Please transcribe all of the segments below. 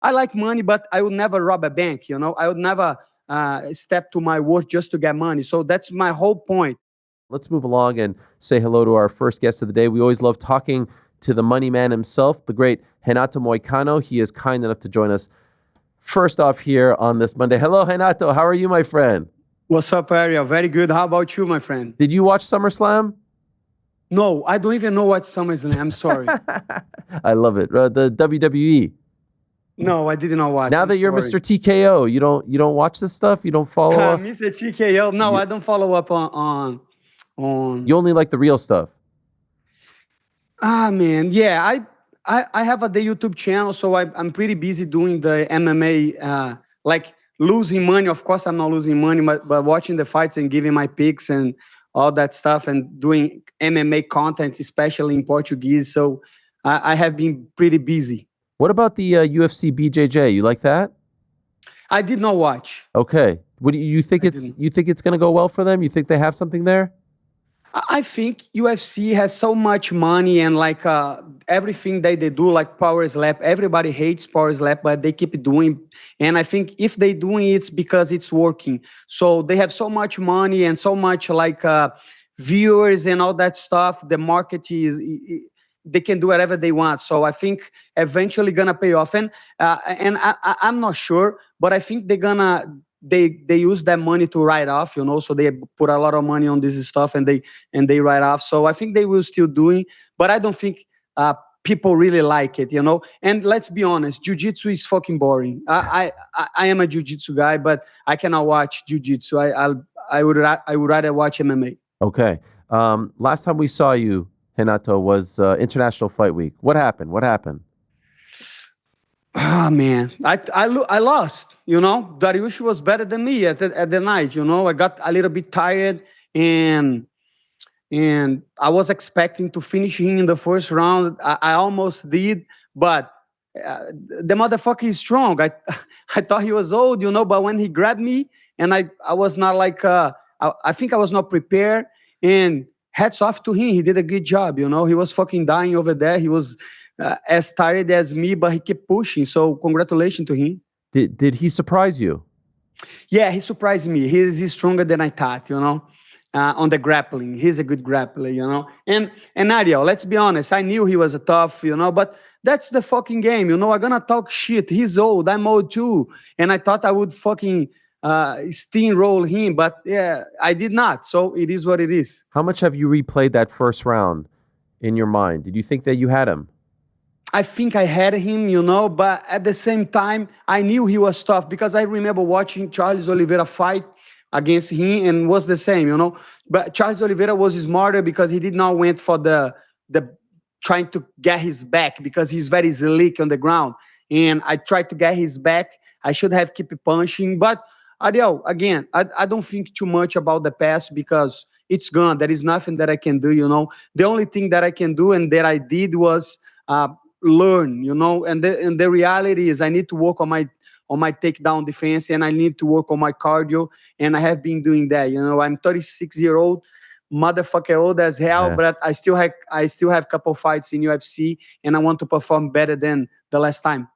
I like money, but I would never rob a bank. I would never step to my work just to get money. So that's my whole point. Let's move along and say hello to our first guest of the day. We always love talking to the money man himself, the great Renato Moicano. He is kind enough to join us first off here on this Monday. Hello, Renato. How are you, my friend? What's up, Ariel? Very good. How about you, my friend? Did you watch SummerSlam? No, I don't even know what SummerSlam. I'm sorry. I love it. The WWE. No, I did not watch. Now that you're Mr. TKO, you don't watch this stuff? You don't follow up? Mr. TKO. No, I don't follow up on. You only like the real stuff. Man, yeah, I have the YouTube channel, so I'm pretty busy doing the MMA, like losing money. Of course, I'm not losing money, but watching the fights and giving my picks and all that stuff, and doing MMA content, especially in Portuguese. So I have been pretty busy. What about the UFC BJJ? You like that? I did not watch. Okay. What do you think? You think it's going to go well for them? You think they have something there? I think UFC has so much money, and like everything that they do, like power slap. Everybody hates power slap, but they keep doing. And I think if they doing it's because it's working. So they have so much money and so much like viewers and all that stuff. The market is they can do whatever they want. So I think eventually gonna pay off. And I'm not sure, but I think they use that money to write off, so they put a lot of money on this stuff and they write off. So I think they will still doing, but I don't think people really like it, and let's be honest, jiu-jitsu is fucking boring. I am a jiu-jitsu guy, but I cannot watch jiu-jitsu. I would rather watch MMA. Okay. Last time we saw you, Renato, was International Fight Week. What happened? Ah, man, I lost. Dariush was better than me at the night. I got a little bit tired, and I was expecting to finish him in the first round. I almost did, but the motherfucker is strong. I thought he was old, but when he grabbed me, and I was not like I think I was not prepared. And hats off to him. He did a good job. He was fucking dying over there. He was as tired as me, but he kept pushing. So congratulations to him. Did he surprise you? Yeah, he surprised me. He's stronger than I thought, on the grappling. He's a good grappler, And Ariel, let's be honest, I knew he was a tough, but that's the fucking game, I'm gonna talk shit. He's old, I'm old too. And I thought I would fucking steamroll him, but yeah, I did not. So it is what it is. How much have you replayed that first round in your mind? Did you think that you had him? I think I had him, but at the same time, I knew he was tough because I remember watching Charles Oliveira fight against him and was the same, But Charles Oliveira was smarter because he did not went for the trying to get his back because he's very slick on the ground. And I tried to get his back. I should have kept punching. But Ariel, again, I don't think too much about the past because it's gone. There is nothing that I can do, The only thing that I can do and that I did was learn, and the reality is I need to work on my takedown defense, and I need to work on my cardio, and I have been doing that. I'm 36-year-old, motherfucker, old as hell, yeah. But I still have a couple fights in UFC, and I want to perform better than the last time.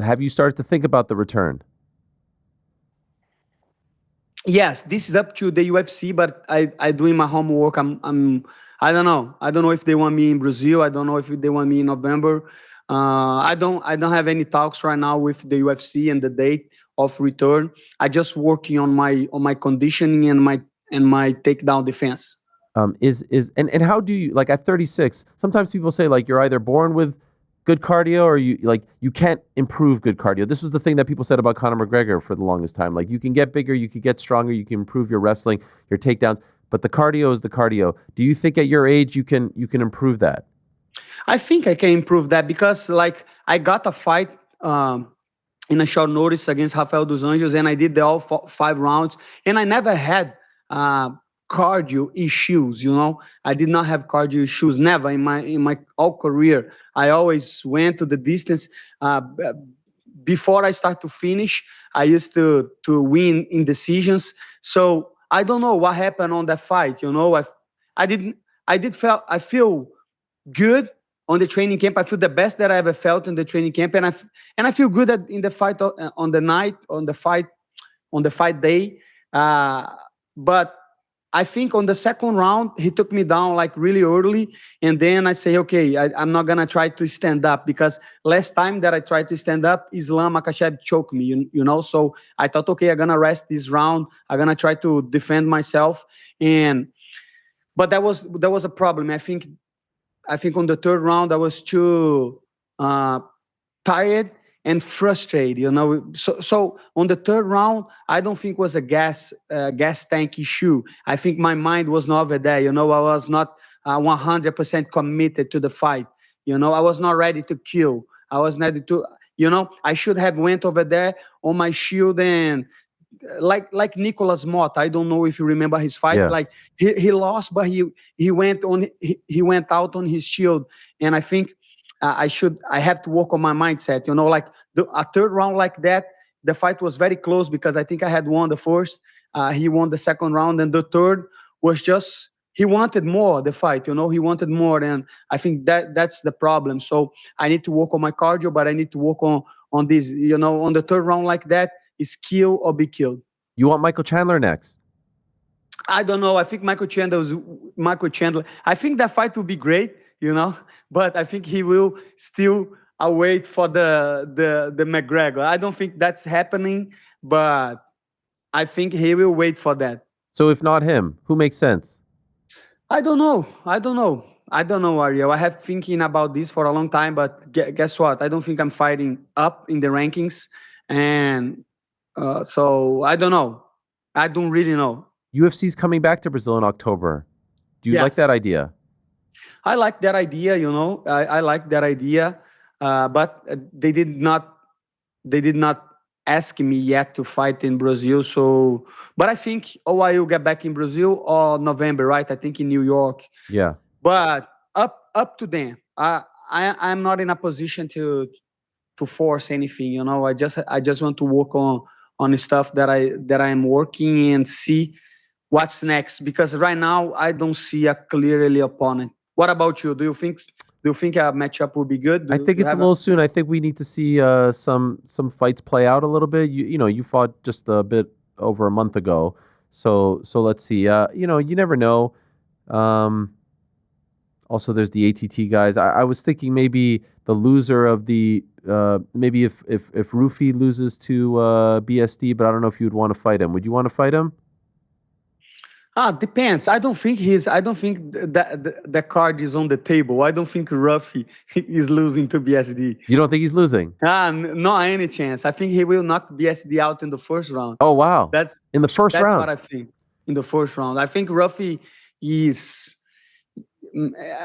Have you started to think about the return? Yes, this is up to the UFC, but I doing my homework. I don't know. I don't know if they want me in Brazil. I don't know if they want me in November. I don't have any talks right now with the UFC and the date of return. I just working on my conditioning and my takedown defense. And how do you, like, at 36? Sometimes people say like you're either born with good cardio or you can't improve good cardio. This was the thing that people said about Conor McGregor for the longest time. Like, you can get bigger, you can get stronger, you can improve your wrestling, your takedowns, but the cardio is the cardio. Do you think at your age you can improve that? I think I can improve that because, like, I got a fight in a short notice against Rafael dos Anjos, and I did all 5 rounds, and I never had cardio issues. I did not have cardio issues, never in my whole career. I always went to the distance. Before I start to finish, I used to win in decisions. So I don't know what happened on that fight. I feel good, on the training camp. I feel the best that I ever felt in the training camp, and I feel good in the fight on the night on the fight day. Uh, but I think on the second round, he took me down like really early. And then I say, okay, I'm not going to try to stand up, because last time that I tried to stand up, Islam Makhachev choked me, you know? So I thought, okay, I'm going to rest this round. I'm going to try to defend myself. But that was a problem. I think on the third round, I was too tired and frustrated, you know. So on the third round, I don't think it was a gas tank issue. I think my mind was not over there, you know. I was not 100% committed to the fight, you know. I was not ready to kill. I was ready to, you know. I should have went over there on my shield and like Nicolas Mott. I don't know if you remember his fight. Yeah. Like he lost, but he went out on his shield, and I think I have to work on my mindset. You know, like a third round like that, the fight was very close because I think I had won the first. He won the second round, and the third was just he wanted more the fight. You know, he wanted more, and I think that's the problem. So I need to work on my cardio, but I need to work on this. You know, on the third round like that, is kill or be killed. You want Michael Chandler next? I don't know. I think Michael Chandler. I think that fight will be great, you know, but I think he will still wait for the McGregor. I don't think that's happening, but I think he will wait for that. So if not him, who makes sense? I don't know. Ariel. I have thinking about this for a long time, but guess what? I don't think I'm fighting up in the rankings, and so I don't know. I don't really know. UFC's coming back to Brazil in October. Do you like Yes. that idea? I like that idea, you know. I like that idea, but they did not ask me yet to fight in Brazil. So, but I think I will get back in Brazil or November, right? I think in New York. Yeah. But up to them. I'm not in a position to force anything. You know, I just want to work on the stuff that I am working and see what's next, because right now I don't see a clearly opponent. What about you? Do you think a matchup will be good? I Do think you it's a have little soon. I think we need to see some fights play out a little bit. You fought just a bit over a month ago, so let's see. You never know. Also, there's the ATT guys. I was thinking maybe the loser of the maybe if Rufi loses to BSD, but I don't know if you'd want to fight him. Would you want to fight him? Depends. I don't think that the card is on the table. I don't think Ruffy is losing to BSD. You don't think he's losing? Not any chance. I think he will knock BSD out in the first round. Oh wow! That's In the first that's round. what I think. In the first round, I think Ruffy is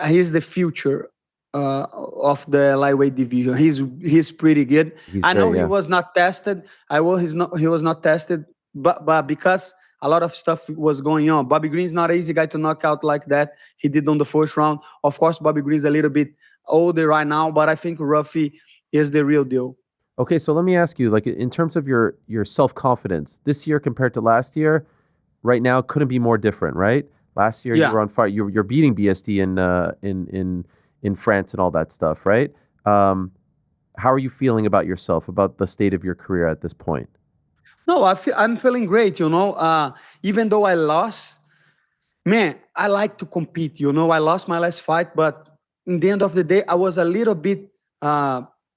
he's the future of the lightweight division. He's pretty good. He's I know great, he yeah. was not tested. He was not tested, but because a lot of stuff was going on. Bobby Green's not an easy guy to knock out like that. He did on the first round. Of course, Bobby Green's a little bit older right now, but I think Ruffy is the real deal. Okay, so let me ask you, like in terms of your self-confidence, this year compared to last year, right now couldn't be more different, right? Last year you Yeah. were on fire. You're beating BSD in France and all that stuff, right? How are you feeling about yourself, about the state of your career at this point? No, I'm feeling great, you know. Even though I lost, man, I like to compete, you know. I lost my last fight, but in the end of the day, I was a little bit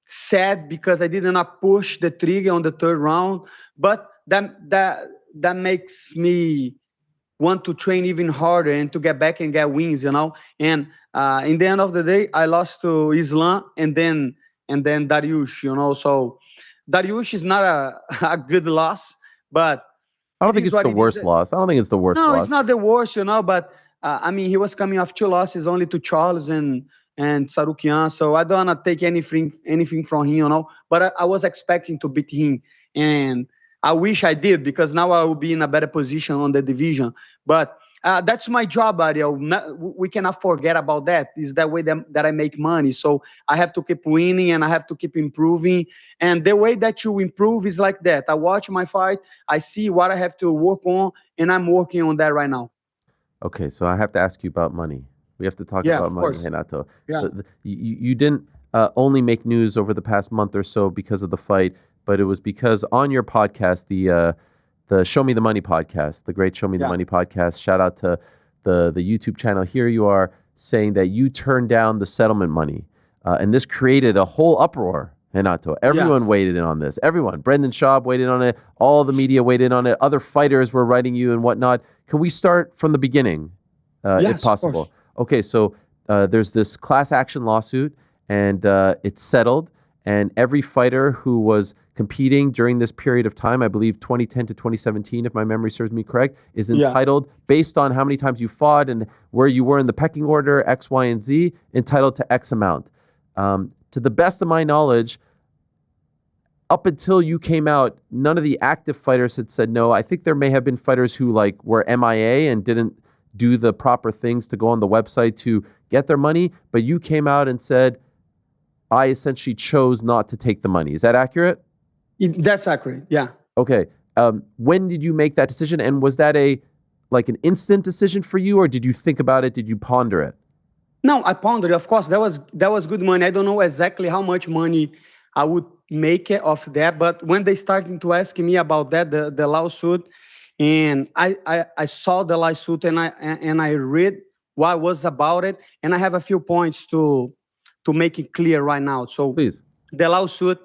sad because I did not push the trigger on the third round. But that makes me want to train even harder and to get back and get wins, you know. And in the end of the day, I lost to Islam and then Dariush, you know. So Dariush is not a good loss, but I don't it think is it's what the it worst is. loss. I don't think it's the worst No, loss. it's not the worst, you know. But I mean, he was coming off two losses only to Charles and Sarukian, so I don't want to take anything from him, you know. But I was expecting to beat him, and I wish I did, because now I will be in a better position on the division. But that's my job, Ariel. We cannot forget about that. Is that way that I make money. So I have to keep winning and I have to keep improving. And the way that you improve is like that. I watch my fight, I see what I have to work on, and I'm working on that right now. Okay, so I have to ask you about money. We have to talk Yeah, about of money, course. Renato. Yeah. You didn't only make news over the past month or so because of the fight, but it was because on your podcast, the Show Me the Money podcast, the great Show Me the Yeah. Money podcast. Shout out to the YouTube channel. Here you are saying that you turned down the settlement money, and this created a whole uproar. Renato, everyone Yes. weighed in on this. Everyone, Brendan Schaub weighed in on it. All the media weighed in on it. Other fighters were writing you and whatnot. Can we start from the beginning, if Yes, of course. possible? Okay, so there's this class action lawsuit, and it's settled. And every fighter who was competing during this period of time, I believe 2010 to 2017, if my memory serves me correct, is Yeah. entitled, based on how many times you fought and where you were in the pecking order, X, Y, and Z, entitled to X amount. To the best of my knowledge, up until you came out, none of the active fighters had said no. I think there may have been fighters who were MIA and didn't do the proper things to go on the website to get their money, but you came out and said, I essentially chose not to take the money. Is that accurate? That's accurate. Yeah. Okay. When did you make that decision? And was that an instant decision for you, or did you think about it? Did you ponder it? No, I pondered. Of course, that was good money. I don't know exactly how much money I would make it off that, but when they started to ask me about that, the lawsuit, and I saw the lawsuit and I read what was about it, and I have a few points to make it clear right now. So Please. the lawsuit,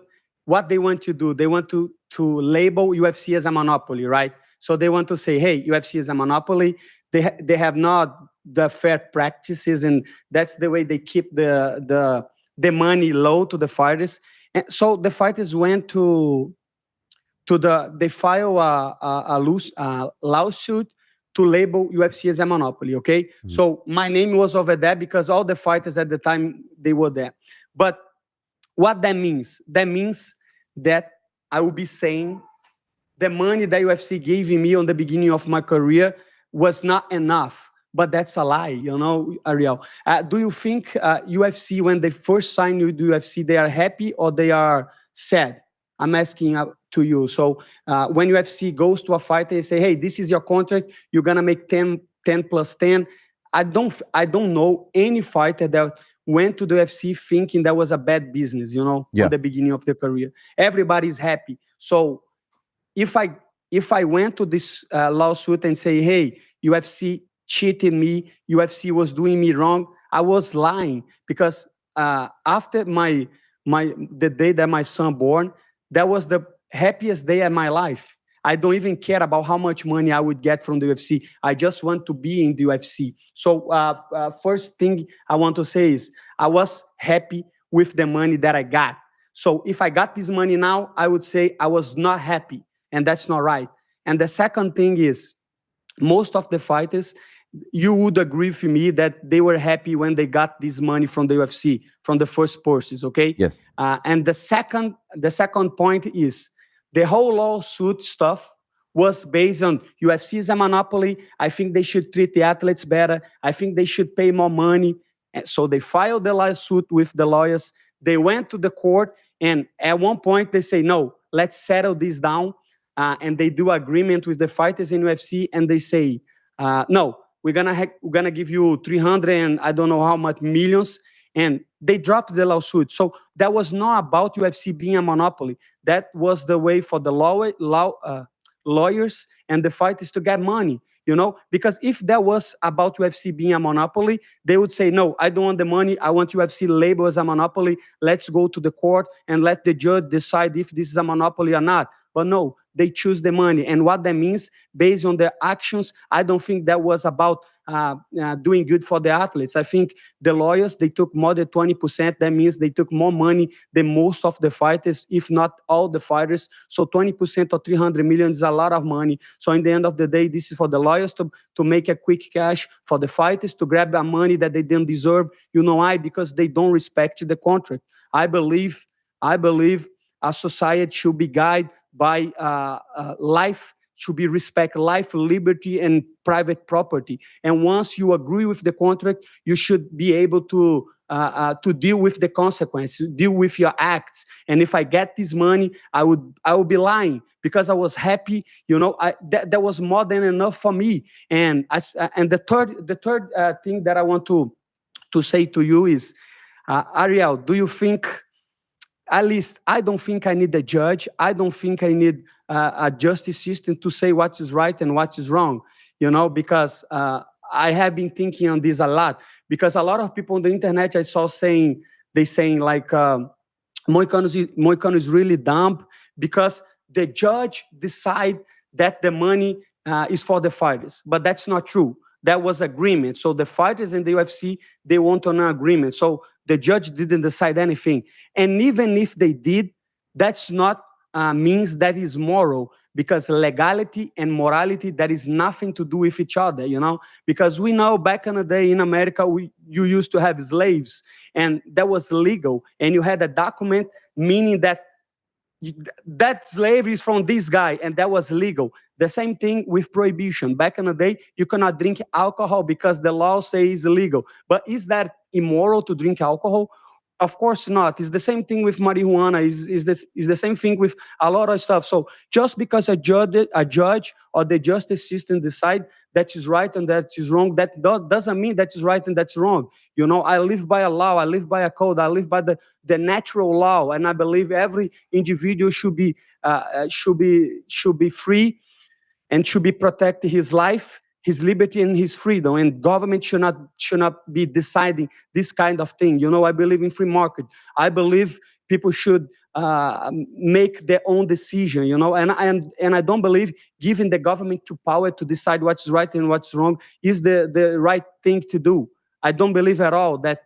what they want to do, they want to label UFC as a monopoly, right? So they want to say, hey, UFC is a monopoly. They have not the fair practices, and that's the way they keep the money low to the fighters. And so the fighters went they file a lawsuit to label UFC as a monopoly. Okay, so my name was over there because all the fighters at the time they were there. But what that means? That means that I will be saying the money that UFC gave me on the beginning of my career was not enough. But that's a lie, Ariel. Do you think UFC, when they first sign with UFC, they are happy or they are sad? I'm asking to you. So when UFC goes to a fighter and say, hey, this is your contract, you're going to make 10 plus 10. I don't know any fighter that went to the UFC thinking that was a bad business, on the beginning of their career. Everybody's happy. So if I went to this lawsuit and say, hey, UFC cheated me, UFC was doing me wrong, I was lying, because after the day that my son born, that was the happiest day of my life. I don't even care about how much money I would get from the UFC. I just want to be in the UFC. So first thing I want to say is I was happy with the money that I got. So if I got this money now, I would say I was not happy, and that's not right. And the second thing is, most of the fighters, you would agree with me that they were happy when they got this money from the UFC, from the first purses, okay? Yes. And the second point is the whole lawsuit stuff was based on UFC is a monopoly. I think they should treat the athletes better. I think they should pay more money. And so they filed the lawsuit with the lawyers. They went to the court, and at one point they say, no, let's settle this down. And they do agreement with the fighters in UFC, and they say, no, we're gonna give you 300 and I don't know how much millions, and they dropped the lawsuit. So that was not about UFC being a monopoly. That was the way for the lawyers and the fighters to get money, because if that was about UFC being a monopoly, they would say, no, I don't want the money. I want UFC labeled as a monopoly. Let's go to the court and let the judge decide if this is a monopoly or not. But no, they choose the money. And what that means, based on their actions, I don't think that was about doing good for the athletes. I think the lawyers, they took more than 20%. That means they took more money than most of the fighters, if not all the fighters. So 20% of 300 million is a lot of money. So in the end of the day, this is for the lawyers to make a quick cash, for the fighters to grab the money that they didn't deserve. You know why? Because they don't respect the contract. I believe a society should be guided by life, should be respect life, liberty, and private property. And once you agree with the contract, you should be able to deal with the consequences, deal with your acts. And if I get this money, I would be lying because I was happy. That was more than enough for me. And the third thing that I want to to say to you is, Ariel, do you think, at least I don't think I need a judge. I don't think I need a justice system to say what is right and what is wrong, because I have been thinking on this a lot, because a lot of people on the internet I saw saying like, Moicano is really dumb because the judge decide that the money is for the fighters, but that's not true. That was agreement. So the fighters in the UFC, they want an agreement. So the judge didn't decide anything. And even if they did, that's not means that is moral, because legality and morality, that is nothing to do with each other, because we know back in the day in America, you used to have slaves, and that was legal, and you had a document meaning that that slave is from this guy, and that was legal. The same thing with prohibition. Back in the day, you cannot drink alcohol because the law says illegal. But is that immoral to drink alcohol? Of course not. It's the same thing with marijuana. Is the same thing with a lot of stuff. So just because a judge or the justice system decide that is right and that is wrong, that doesn't mean that is right and that's wrong. I live by a law. I live by a code. I live by the natural law, and I believe every individual should be free and should be protecting his life, his liberty, and his freedom. And government should not be deciding this kind of thing. I believe in free market. I believe people should make their own decision. And I don't believe giving the government to power to decide what's right and what's wrong is the right thing to do. I don't believe at all that.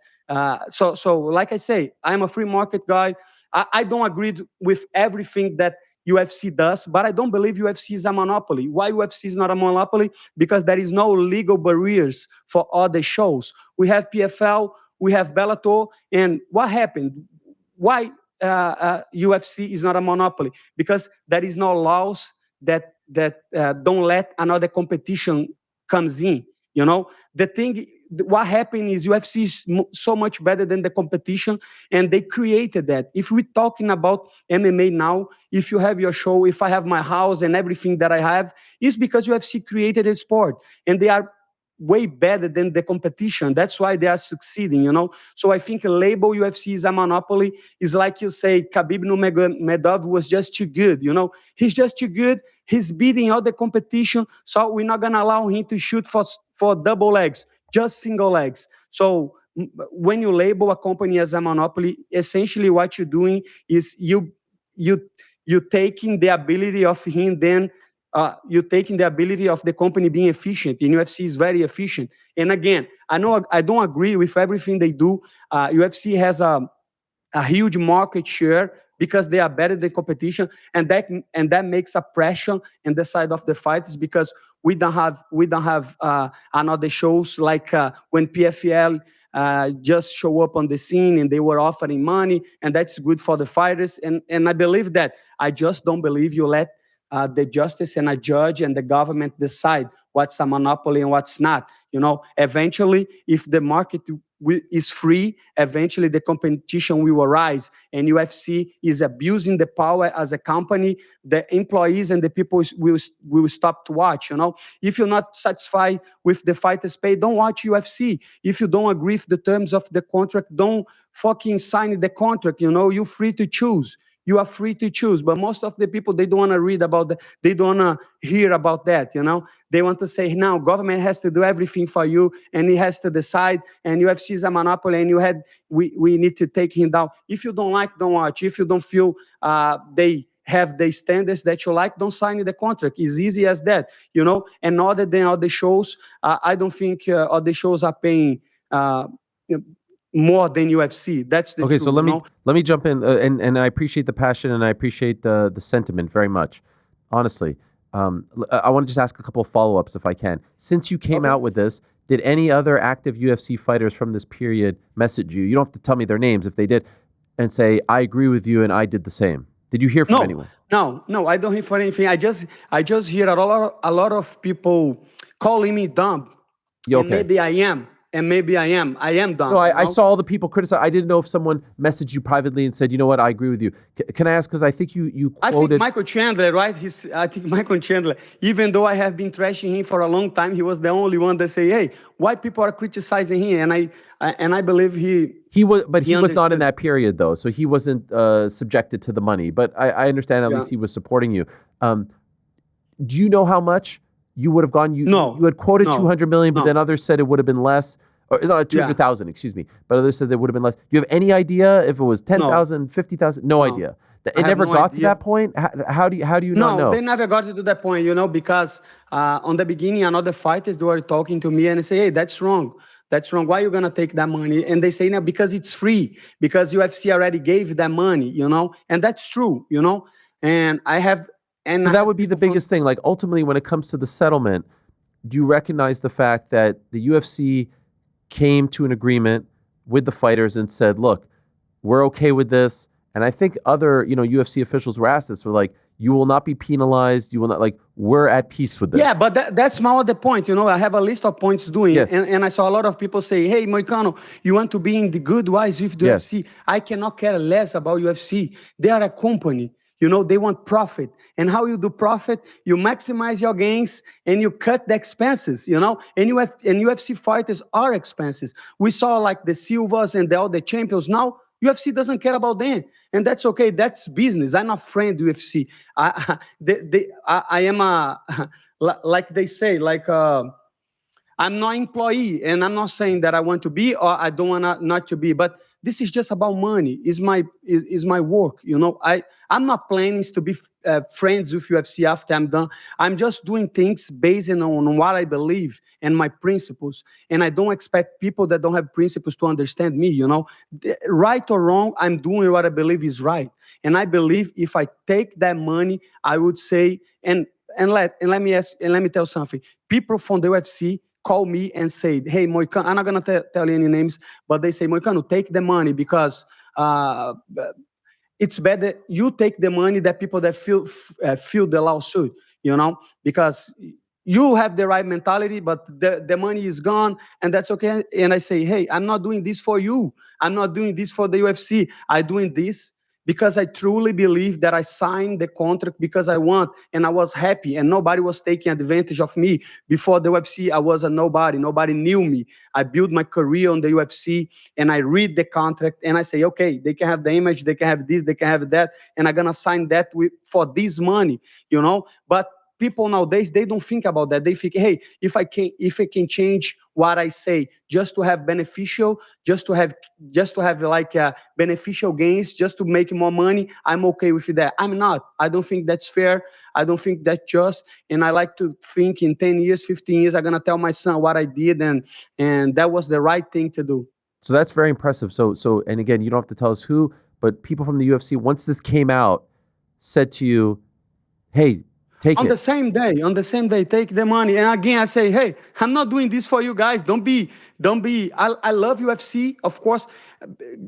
So like I say, I'm a free market guy. I don't agree with everything that UFC does, but I don't believe UFC is a monopoly. Why UFC is not a monopoly? Because there is no legal barriers for other shows. We have PFL, we have Bellator, and what happened? Why UFC is not a monopoly? Because there is no laws that don't let another competition comes in. What happened is UFC is so much better than the competition, and they created that. If we're talking about MMA now, if you have your show, if I have my house and everything that I have, it's because UFC created a sport, and they are way better than the competition. That's why they are succeeding, So I think label UFC is a monopoly is like you say, Khabib Nurmagomedov was just too good, He's just too good. He's beating all the competition, so we're not going to allow him to shoot for double legs, just single legs. So when you label a company as a monopoly, essentially what you're doing is you taking the ability of him, then you're taking the ability of the company being efficient. And UFC is very efficient. And again, I know I don't agree with everything they do. UFC has a huge market share because they are better than competition, and that makes a pressure in the side of the fighters, because we don't have another shows like when PFL just show up on the scene and they were offering money, and that's good for the fighters. And I believe that. I just don't believe you let the justice and a judge and the government decide what's a monopoly and what's not. Eventually, if the market is free, eventually the competition will arise, and UFC is abusing the power as a company. The employees and the people will stop to watch. If you're not satisfied with the fighters' pay, don't watch UFC. If you don't agree with the terms of the contract, don't fucking sign the contract. You're free to choose. You are free to choose. But most of the people, they don't want to read about that. They don't want to hear about that, They want to say, now, government has to do everything for you, and it has to decide, and UFC is a monopoly, and we need to take him down. If you don't like, don't watch. If you don't feel they have the standards that you like, don't sign the contract. It's easy as that, And other than other shows, I don't think other shows are paying more than UFC. That's the Okay, truth, so let me jump in, and I appreciate the passion, and I appreciate the sentiment very much. Honestly, I want to just ask a couple of follow-ups if I can. Since you came out with this, did any other active UFC fighters from this period message you? You don't have to tell me their names if they did, and say, I agree with you and I did the same. Did you hear from anyone? No, I don't hear from anything. I just hear a lot of people calling me dumb. Yeah, and maybe I am. and maybe I am done. No, You I know? saw all the people criticize. I didn't know if someone messaged you privately and said, you know what, I agree with you. Can I ask, because I think you I think quoted. Michael Chandler, right? I think Michael Chandler, even though I have been trashing him for a long time, he was the only one that say, "Hey, why people are criticizing him?" And I believe He was, but he he was not in understood. that period though, so he wasn't subjected to the money. But I understand at Yeah. least he was supporting you. Um, do you know how much you would have gone? You had quoted No, 200 million, but then no. others said it would have been less, or no, Yeah, 200,000, excuse me. But others said it would have been less. Do you have any idea if it was no, 10,000, 50,000? No no. idea. I It have never no got to idea. that point. How do you not No, know? they never got to that point, because on the beginning, another fighters, they were talking to me and they say, "Hey, that's wrong. That's wrong. Why are you going to take that money?" And they say, "No, because it's free, because UFC already gave that money, and that's true. And So I that would have be the people from, biggest thing. Like ultimately, when it comes to the settlement, do you recognize the fact that the UFC came to an agreement with the fighters and said, "Look, we're okay with this." And I think other, UFC officials were asked this, were like, "You will not be penalized. You will not, like, we're at peace with yeah, this." but that's my other point. I have a list of points doing, Yes. and I saw a lot of people say, "Hey, Moicano, you want to be in the good wise with the Yes. UFC?" I cannot care less about UFC. They are a company. They want profit. And how you do profit? You maximize your gains and you cut the expenses. And UFC fighters are expenses. We saw like the Silvas and all the champions. Now UFC doesn't care about them, and that's okay. That's business. I'm not friend UFC. I am a like they say, like I'm not employee, and I'm not saying that I want to be or I don't want not to be, but this is just about money. Is my work. I'm not planning to be friends with UFC after I'm done. I'm just doing things based on what I believe and my principles, and I don't expect people that don't have principles to understand me. Right or wrong, I'm doing what I believe is right, and I believe if I take that money, I would say and let me tell something. People from the UFC call me and say, "Hey, Moicano," I'm not gonna tell you any names, but they say, "Moicano, take the money because uh, it's better you take the money that people that feel the lawsuit, because you have the right mentality, but the money is gone, and that's okay." And I say, "Hey, I'm not doing this for you. I'm not doing this for the UFC. I'm doing this because I truly believe that I signed the contract because I want, and I was happy, and nobody was taking advantage of me. Before the UFC, I was a nobody. Nobody knew me. I built my career on the UFC, and I read the contract, and I say, okay, they can have the image, they can have this, they can have that, and I'm gonna sign that for this money, But people nowadays, they don't think about that. They think, hey, if I can change what I say just to have beneficial, just to have like beneficial gains, just to make more money, I'm okay with that. I'm not. I don't think that's fair. I don't think that's just. And I like to think in 10 years, 15 years, I'm gonna tell my son what I did, and that was the right thing to do. So that's very impressive. So, and again, you don't have to tell us who, but people from the UFC, once this came out, said to you, "Hey, take On the it." same day, take the money. And again, I say, hey, I'm not doing this for you guys. Don't be. I love UFC, of course.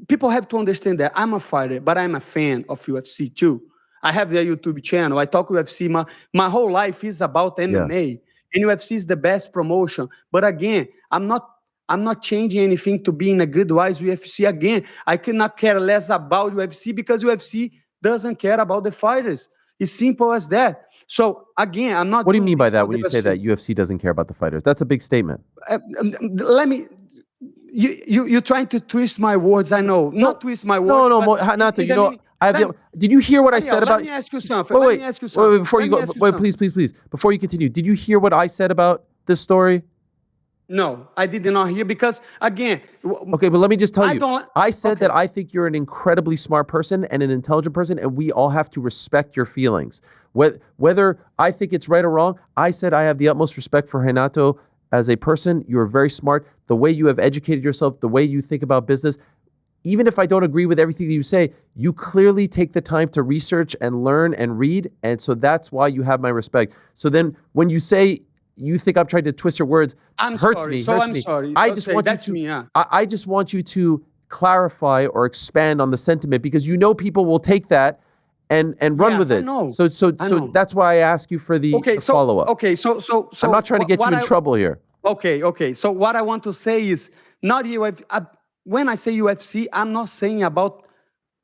People have to understand that I'm a fighter, but I'm a fan of UFC too. I have their YouTube channel. I talk UFC. My whole life is about Yes. MMA, and UFC is the best promotion. But again, I'm not changing anything to be in a good wise UFC. Again, I cannot care less about UFC because UFC doesn't care about the fighters. It's simple as that. So again, I'm not What do you doing mean by this that for when the you say UFC. that UFC doesn't care about the fighters? That's a big statement. Let me. You're trying to twist my words. I know, No, not twist my no, words, no, but Hanato, in the meaning. I have Let, the. Did you hear what I Ariel, said let about? me ask you something. Wait, Let me wait, ask you wait, wait, something. before Let you me go, ask you wait, please, something. please, please, before you continue, did you hear what I said about this story? No, I did not hear because again, Okay, but let me just tell I you. don't. I said that Okay. I think you're an incredibly smart person and an intelligent person, and we all have to respect your feelings. Whether I think it's right or wrong, I said I have the utmost respect for Renato as a person. You're very smart. The way you have educated yourself, the way you think about business, even if I don't agree with everything that you say, you clearly take the time to research and learn and read. And so that's why you have my respect. So then when you say you think I'm trying to twist your words, I'm hurts sorry. me, So hurts I'm me. sorry. I just Okay, want you that's to, me. Yeah. I just want you to clarify or expand on the sentiment because you know people will take that and run with Yes, I it. know. So I know. that's why I ask you for the Okay. So follow up. okay. So so I'm so not trying to get what you in I trouble here. Okay. So what I want to say is not UFC. When I say UFC, I'm not saying about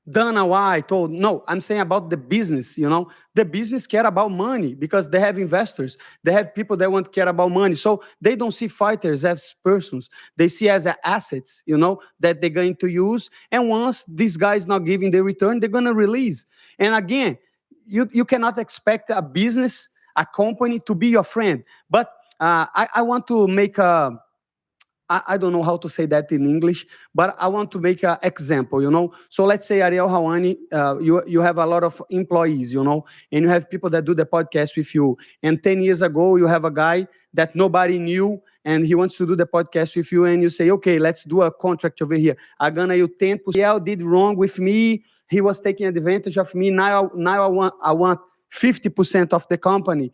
Dana White. Oh, no, I'm saying about the business. The business care about money because they have investors. They have people that want to care about money. So they don't see fighters as persons. They see as assets. That they're going to use. And once this guy is not giving the return, they're going to release. And again, you cannot expect a business, a company to be your friend. But I want to make I don't know how to say that in English, but I want to make an example. So let's say Ariel Helwani, you have a lot of employees, and you have people that do the podcast with you. And 10 years ago, you have a guy that nobody knew, and he wants to do the podcast with you, and you say, okay, let's do a contract over here. I'm gonna you 10%. Ariel did wrong with me. He was taking advantage of me. Now I want 50% of the company.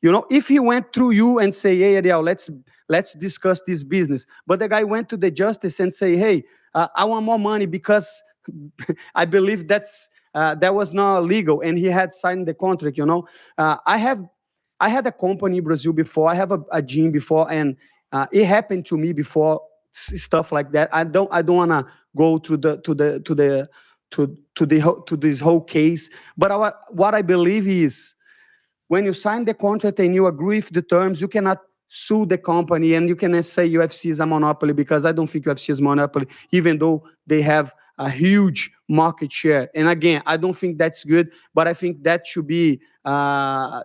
If he went through you and say, hey, Ariel, let's discuss this business. But the guy went to the justice and say, hey, I want more money because I believe that was not legal, and he had signed the contract. I had a company in Brazil before. I have a gym before, and it happened to me before, stuff like that. I don't want to go to this whole case. But what I believe is, when you sign the contract and you agree with the terms, you cannot sue the company, and you cannot say UFC is a monopoly, because I don't think UFC is a monopoly, even though they have a huge market share. And again, I don't think that's good, but I think that should be uh,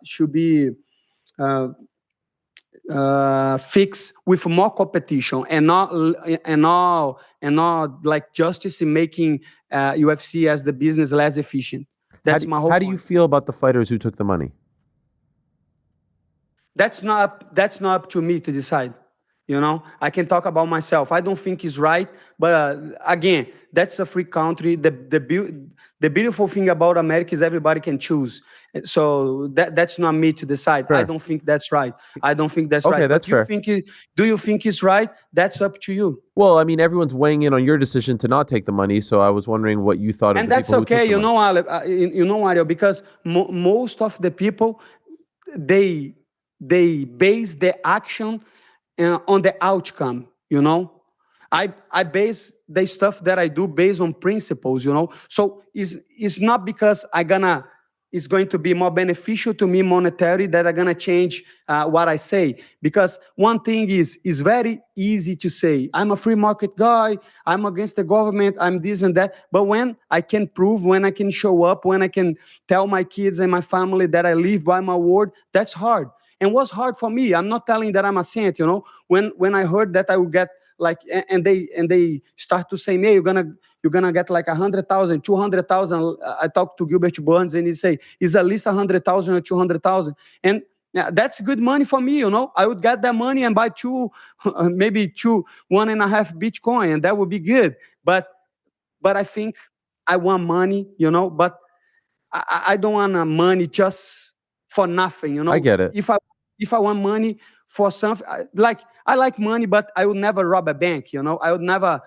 fixed with more competition, and not like justice in making UFC as the business less efficient. That's my whole How do you point. feel about the fighters who took the money? That's not up to me to decide. I can talk about myself. I don't think it's right, but again, that's a free country. The beautiful thing about America is everybody can choose. So that's not me to decide. I Sure. don't think that's right. I don't think that's Okay, right. that's But fair. do you think it's right? That's up to you. Well, I mean, everyone's weighing in on your decision to not take the money, so I was wondering what you thought of And the that's people who took okay, the money. Ariel, because most of the people, they they base their action on the outcome. I base the stuff that I do based on principles. So it's not because it's going to be more beneficial to me monetary that I'm gonna change what I say. Because one thing is, it's very easy to say I'm a free market guy, I'm against the government, I'm this and that. But when I can prove, when I can show up, when I can tell my kids and my family that I live by my word, that's hard. And what's hard for me, I'm not telling that I'm a saint. When I heard that I would get like, and they start to say, hey, you're gonna get like 100,000, 200,000. I talked to Gilbert Burns, and he say it's at least 100,000 or 200,000, and yeah, that's good money for me. I would get that money and buy maybe 1.5 Bitcoin, and that would be good. But I think I want money. But I don't want money just for nothing. I get it. If I want money for something, like I like money, but I would never rob a bank. I would never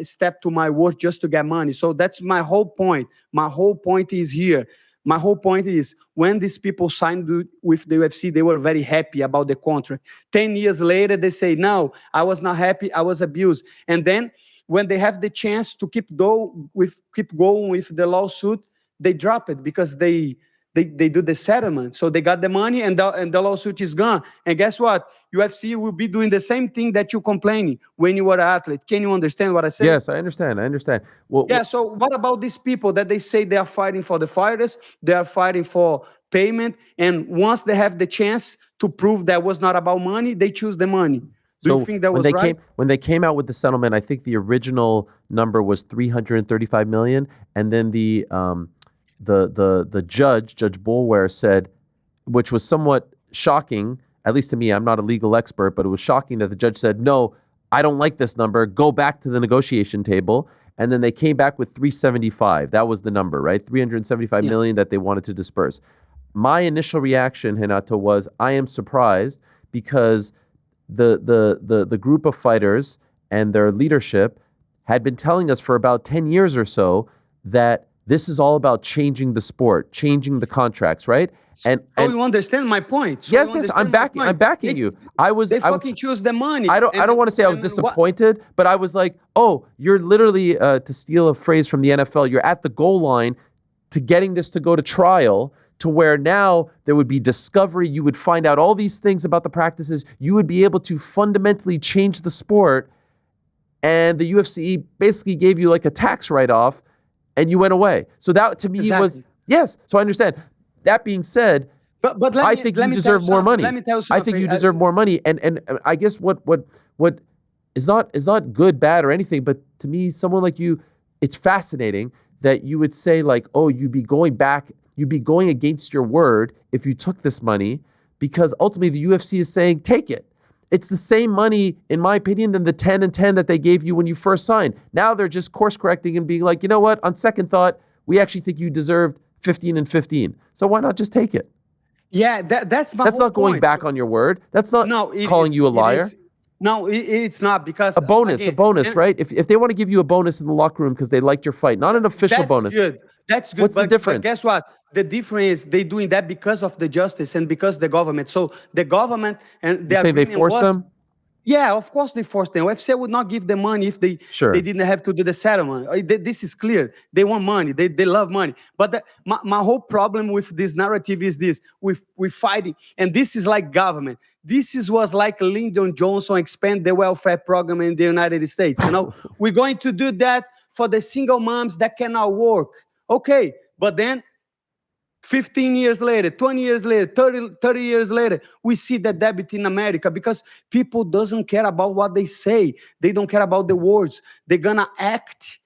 step to my work just to get money. So that's my whole point. My whole point is here. My whole point is, when these people signed with the UFC, they were very happy about the contract. 10 years later, they say, no, I was not happy. I was abused. And then when they have the chance to keep going with the lawsuit, they drop it because they do the settlement. So they got the money, and the lawsuit is gone. And guess what? UFC will be doing the same thing that you complaining when you were an athlete. Can you understand what I say? Yes, I understand. I understand. Well, Yeah. So what about these people that they say they are fighting for the fighters? They are fighting for payment. And once they have the chance to prove that was not about money, they choose the money. Do you so think that when was they right? came out with the settlement, I think the original number was 335 million, and then the Judge Boulware said, which was somewhat shocking, at least to me. I'm not a legal expert, but it was shocking that the judge said, no, I don't like this number. Go back to the negotiation table. And then they came back with 375. That was the number, right? 375 Yeah. million that they wanted to disperse. My initial reaction, Renato, was I am surprised, because the group of fighters and their leadership had been telling us for about 10 years or so that This is all about changing the sport, changing the contracts, right? So you understand my point? So yes, you yes, I'm understand my backing. I'm point? backing you. They fucking choose the money. I don't want to say I was What? disappointed, but I was like, oh, you're literally, to steal a phrase from the NFL, you're at the goal line to getting this to go to trial, to where now there would be discovery. You would find out all these things about the practices. You would be able to fundamentally change the sport. And the UFC basically gave you like a tax write-off and you went away. So that to me was, yes. So I understand. That being said, But I think you deserve more money. Let me tell you I something. think you deserve more money. And I guess what is not good, bad, or anything, but to me, someone like you, it's fascinating that you would say like, oh, you'd be going against your word if you took this money, because ultimately the UFC is saying, take it. It's the same money, in my opinion, than the 10 and 10 that they gave you when you first signed. Now they're just course correcting and being like, you know what? On second thought, we actually think you deserved 15 and 15. So why not just take it? Yeah, that's my That's whole not going point. back on your word. That's not calling you a liar. No, it's not, because A bonus, right? If they want to give you a bonus in the locker room because they liked your fight, not an official bonus. That's good. What's the difference? But guess what? The difference is they doing that because of the justice and because the government. So the government and You say they force them? Yeah, of course they forced them. UFC would not give them money if they didn't have to do the settlement. This is clear. They want money. They love money. But my whole problem with this narrative is this: we fighting, and this is like government. Was like Lyndon Johnson expand the welfare program in the United States. We're going to do that for the single moms that cannot work. Okay, but then 15 years later, 20 years later, 30 years later, we see the debit in America because people doesn't care about what they say. They don't care about the words. They're gonna act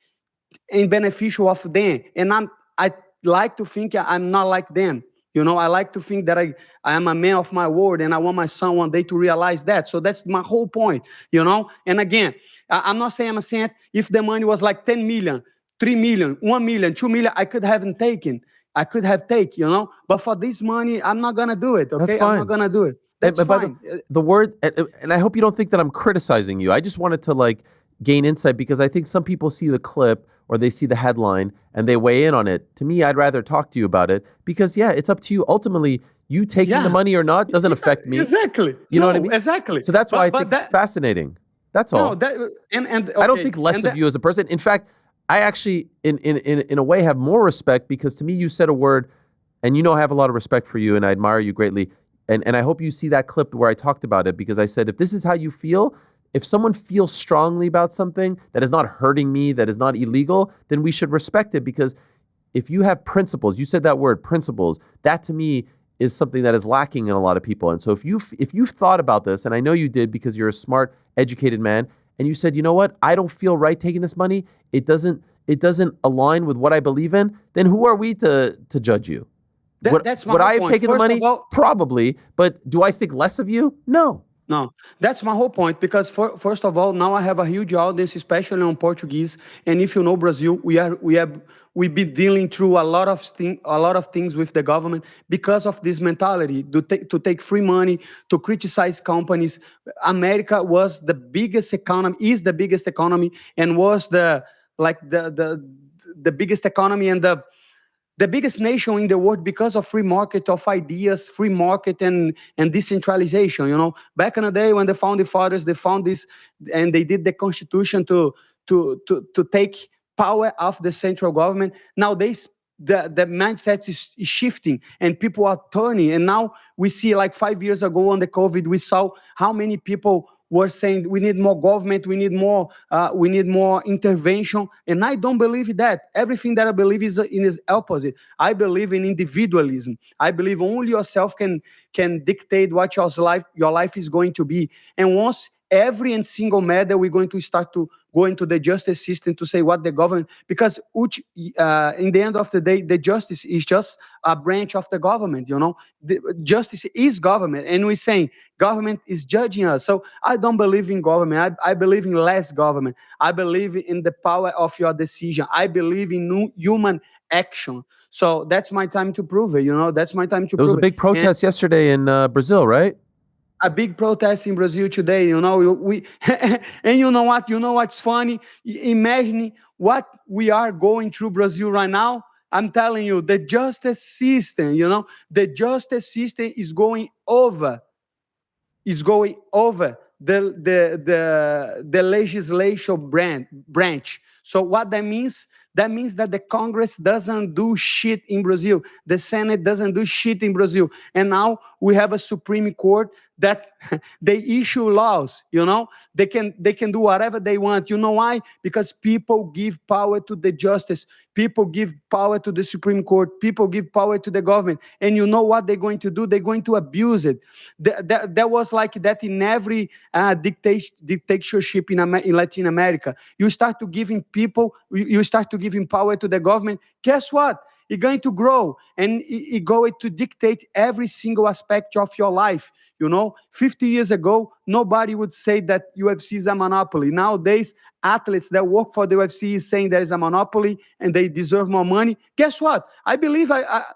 in beneficial of them. And I like to think I'm not like them. I like to think that I am a man of my word, and I want my son one day to realize that. So that's my whole point. And again, I'm not saying I'm a saint. If the money was like 10 million, 3 million, 1 million, 2 million, I could have taken. But for this money, I'm not gonna do it. Okay, That's fine. I'm not gonna do it. That's fine. The word, and I hope you don't think that I'm criticizing you. I just wanted to like gain insight, because I think some people see the clip or they see the headline and they weigh in on it. To me, I'd rather talk to you about it, because it's up to you. Ultimately, you taking the money or not doesn't affect me. Exactly. You know what I mean? Exactly. So that's why I think it's fascinating. That's all. Okay, I don't think less of you as a person. In fact, I actually, in a way, have more respect, because to me, you said a word, and I have a lot of respect for you, and I admire you greatly. And I hope you see that clip where I talked about it, because I said, if this is how you feel, if someone feels strongly about something that is not hurting me, that is not illegal, then we should respect it. Because if you have principles, you said that word, principles, that to me is something that is lacking in a lot of people. And so if you've thought about this, and I know you did because you're a smart, educated man, and you said, you know what, I don't feel right taking this money, it doesn't align with what I believe in, then who are we to judge you? That's my would whole I have point. taken the money? Probably. But do I think less of you? No. No, that's my whole point, because first of all, now I have a huge audience, especially on Portuguese. And if you know Brazil, we've been dealing through a lot of things with the government because of this mentality to take free money, to criticize companies. America was the biggest economy, is the biggest economy, and was the biggest economy and the biggest nation in the world because of free market of ideas, free market and decentralization. Back in the day when the founding fathers, they found this and they did the constitution to take power off the central government. Nowadays, the mindset is shifting and people are turning. And now we see, like 5 years ago on the COVID, we saw how many people were saying we need more government, we need more intervention, and I don't believe that. Everything that I believe is in the opposite. I believe in individualism. I believe only yourself can dictate what your life is going to be. And once every and single matter, we're going to start to go into the justice system to say what the government, because in the end of the day, the justice is just a branch of the government. The justice is government, and we're saying government is judging us. So I don't believe in government. I believe in less government. I believe in the power of your decision. I believe in human action. So that's my time to prove it. That's my time to prove it. There was a big protest yesterday in Brazil, right? A big protest in Brazil today, we and you know what? You know what's funny? Imagine what we are going through Brazil right now. I'm telling you, the justice system, the justice system is going over the legislative branch. So what that means? That means that the Congress doesn't do shit in Brazil. The Senate doesn't do shit in Brazil. And now we have a Supreme Court that they issue laws. They can do whatever they want. You know why? Because people give power to the justice. People give power to the Supreme Court. People give power to the government. And you know what they're going to do? They're going to abuse it. That was like that in every dictatorship in Latin America. You start to giving power to the government. Guess what? It's going to grow, and it's going to dictate every single aspect of your life. 50 years ago, nobody would say that UFC is a monopoly. Nowadays, athletes that work for the UFC is saying there is a monopoly and they deserve more money. Guess what? I believe I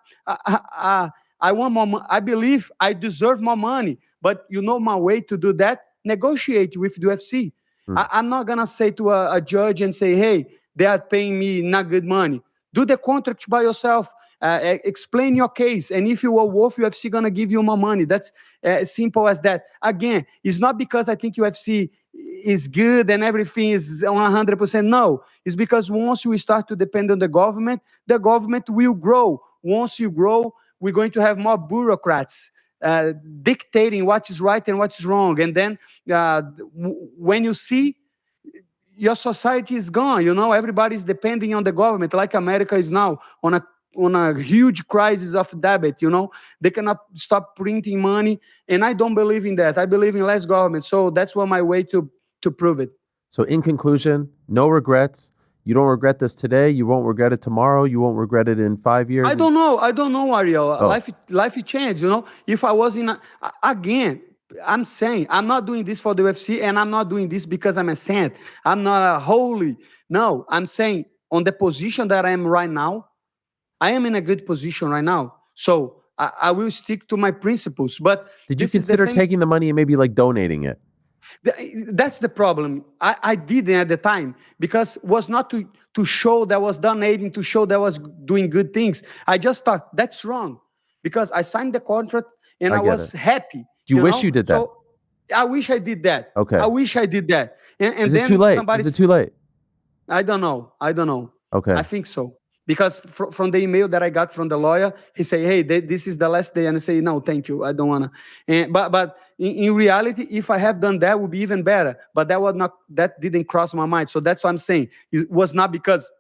want more. I believe I deserve more money. But my way to do that? Negotiate with the UFC. I'm not gonna say to a judge and say, "Hey, they are paying me not good money." Do the contract by yourself. Explain your case, and if you are worth, UFC gonna give you more money. That's as simple as that. Again, it's not because I think UFC is good and everything is 100%. No, it's because once you start to depend on the government will grow. Once you grow, we're going to have more bureaucrats dictating what is right and what is wrong. And then when you see your society is gone, everybody's depending on the government, like America is now on a huge crisis of debt. They cannot stop printing money, and I don't believe in that. I believe in less government. So that's my way to prove it. So in conclusion, no regrets. You don't regret this today. You won't regret it tomorrow. You won't regret it in 5 years. I don't know, Ariel. Life changed. If I was again, I'm saying I'm not doing this for the UFC, and I'm not doing this because I'm a saint. I'm not a holy. No, I'm saying on the position that I am right now, I am in a good position right now. So I will stick to my principles. But did you consider taking the money and maybe like donating it? That's the problem. I didn't at the time, because was not to show that I was donating, to show that I was doing good things. I just thought that's wrong, because I signed the contract and I was happy. Do you wish you did that? So I wish I did that. Okay. I wish I did that. And Is then it too late? Is it too late? I don't know. Okay. I think so. Because from the email that I got from the lawyer, he said, "Hey, this is the last day," and I say, "No, thank you, I don't wanna." But in reality, if I have done that, it would be even better. But that didn't cross my mind. So that's what I'm saying. It was not because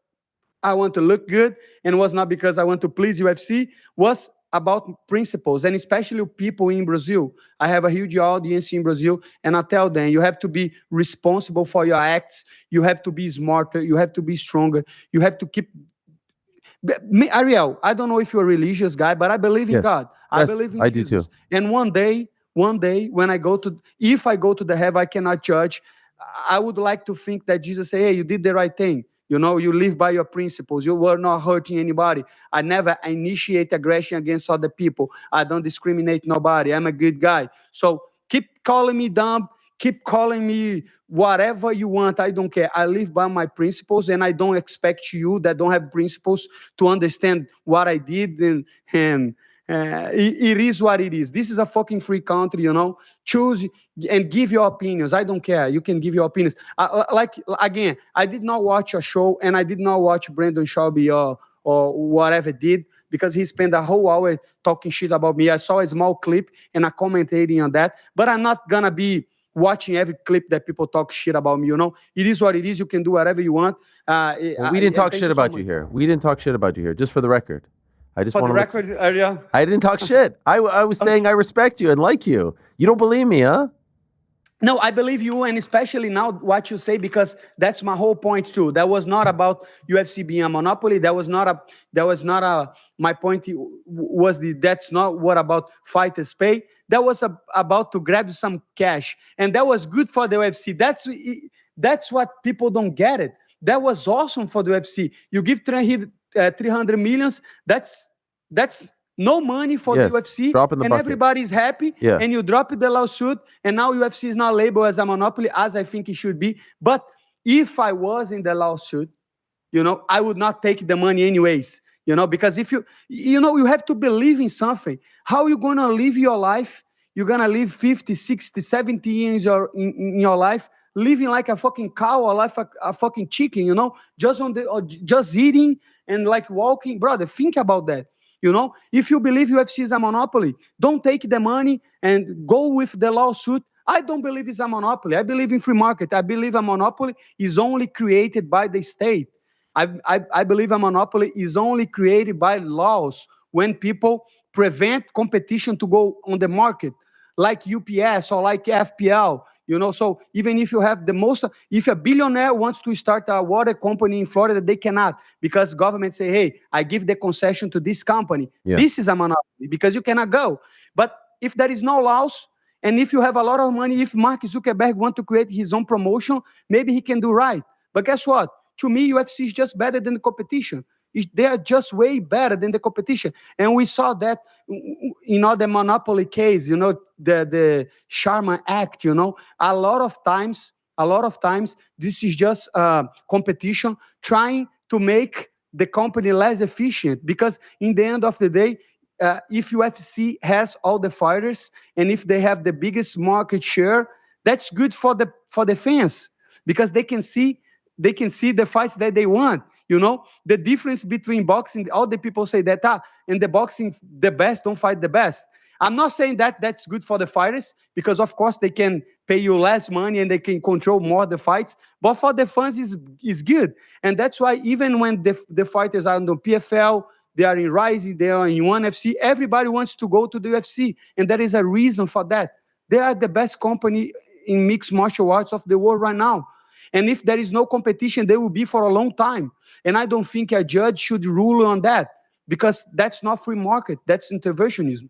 I want to look good, and it was not because I want to please UFC. Was about principles, and especially people in Brazil. I have a huge audience in Brazil, and I tell them, you have to be responsible for your acts. You have to be smarter. You have to be stronger. You have to keep. Ariel, I don't know if you're a religious guy, but I believe in God. I believe in Jesus. I do too. And one day, when if I go to the heaven, I cannot judge. I would like to think that Jesus say, "Hey, you did the right thing. You live by your principles. You were not hurting anybody. I never initiate aggression against other people. I don't discriminate nobody. I'm a good guy. So keep calling me dumb. Keep calling me whatever you want. I don't care. I live by my principles, and I don't expect you that don't have principles to understand what I did. And it is what it is. This is a fucking free country, Choose and give your opinions. I don't care. You can give your opinions. Again, I did not watch a show, and I did not watch Brandon Schaub or whatever did, because he spent a whole hour talking shit about me. I saw a small clip and I commentating on that, but I'm not gonna be watching every clip that people talk shit about me. It is what it is. You can do whatever you want. We didn't talk shit about you here. We didn't talk shit about you here. Just for the record. I just for want the record, Ariel. I didn't talk shit. I was saying I respect you and like you. You don't believe me, huh? No, I believe you, and especially now what you say, because that's my whole point too. That was not about UFC being a monopoly. My point was that's not what about fighters pay. That was about to grab some cash, and that was good for the UFC. That's what people don't get it. That was awesome for the UFC. You give 300 millions. That's no money for the UFC, and everybody's happy. Yeah. And you drop the lawsuit, and now UFC is not labeled as a monopoly, as I think it should be. But if I was in the lawsuit, I would not take the money anyways. because if you have to believe in something. How you going to live your life? You're going to live 50, 60, 70 years in your life, living like a fucking cow or like a fucking chicken, just just eating and like walking. Brother, think about that. If you believe UFC is a monopoly, don't take the money and go with the lawsuit. I don't believe it's a monopoly. I believe in free market. I believe a monopoly is only created by the state. I believe a monopoly is only created by laws when people prevent competition to go on the market, like UPS or like FPL. So even if you have if a billionaire wants to start a water company in Florida, they cannot, because government say, hey, I give the concession to this company. Yeah. This is a monopoly because you cannot go. But if there is no laws, and if you have a lot of money, if Mark Zuckerberg want to create his own promotion, maybe he can do right. But guess what? To me, UFC is just better than the competition. They are just way better than the competition. And we saw that in all the monopoly case, the Sharma Act, a lot of times, this is just competition trying to make the company less efficient, because in the end of the day, if UFC has all the fighters and if they have the biggest market share, that's good for the fans, because they can see the fights that they want. The difference between boxing, all the people say that in the boxing the best don't fight the best. I'm not saying that that's good for the fighters, because of course they can pay you less money and they can control more the fights, but for the fans is good. And that's why even when the fighters are on the PFL, they are in Rising, they are in ONE FC, everybody wants to go to the UFC, and there is a reason for that. They are the best company in mixed martial arts of the world right now. And if there is no competition, they will be for a long time. And I don't think a judge should rule on that, because that's not free market. That's interventionism.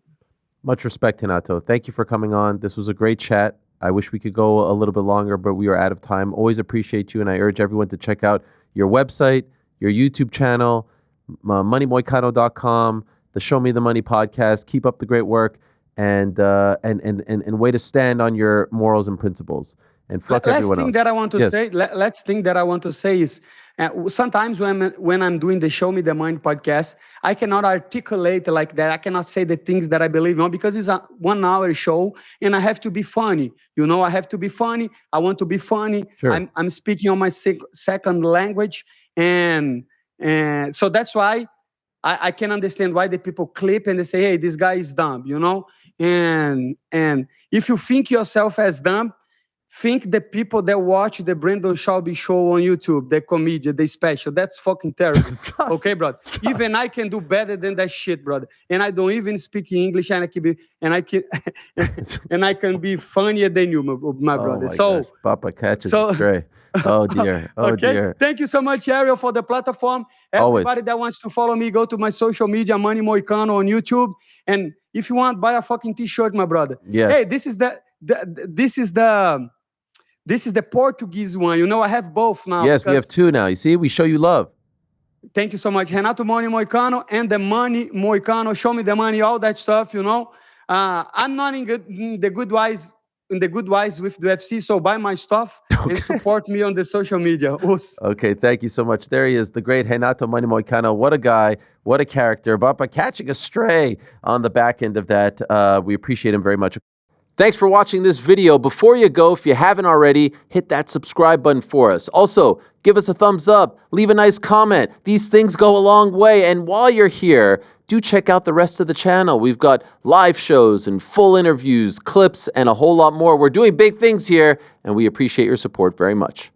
Much respect, Renato. Thank you for coming on. This was a great chat. I wish we could go a little bit longer, but we are out of time. Always appreciate you, and I urge everyone to check out your website, your YouTube channel, moneymoicano.com, the Show Me the Money podcast. Keep up the great work, and way to stand on your morals and principles. And fuck everyone else. Last thing that I want to say is, sometimes when I'm doing the Show Me the Money podcast, I cannot articulate like that. I cannot say the things that I believe on, because it's a 1 hour show and I have to be funny. I have to be funny. I want to be funny. Sure. I'm speaking on my second language, and so that's why I can understand why the people clip and they say, hey, this guy is dumb, and if you think yourself as dumb, think the people that watch the Brandon Schaub show on YouTube, the comedian, the special. That's fucking terrible. Okay, brother? Even I can do better than that shit, brother. And I don't even speak English, and I can be funnier than you, my brother. Gosh. Papa catches a stray. Oh dear. Oh okay. Dear. Thank you so much, Ariel, for the platform. Everybody that wants to follow me, go to my social media, Money Moicano on YouTube. And if you want, buy a fucking t-shirt, my brother. Yes. Hey, this is the Portuguese one. I have both now. Yes, we have two now. You see, we show you love. Thank you so much. Renato Moicano and the Money Moicano. Show me the money, all that stuff, I'm not in the good wise with the UFC, so buy my stuff and support me on the social media. Okay, thank you so much. There he is, the great Renato Money Moicano. What a guy, what a character. But by catching a stray on the back end of that, we appreciate him very much. Thanks for watching this video. Before you go, if you haven't already, hit that subscribe button for us. Also, give us a thumbs up, leave a nice comment. These things go a long way. And while you're here, do check out the rest of the channel. We've got live shows and full interviews, clips, and a whole lot more. We're doing big things here, and we appreciate your support very much.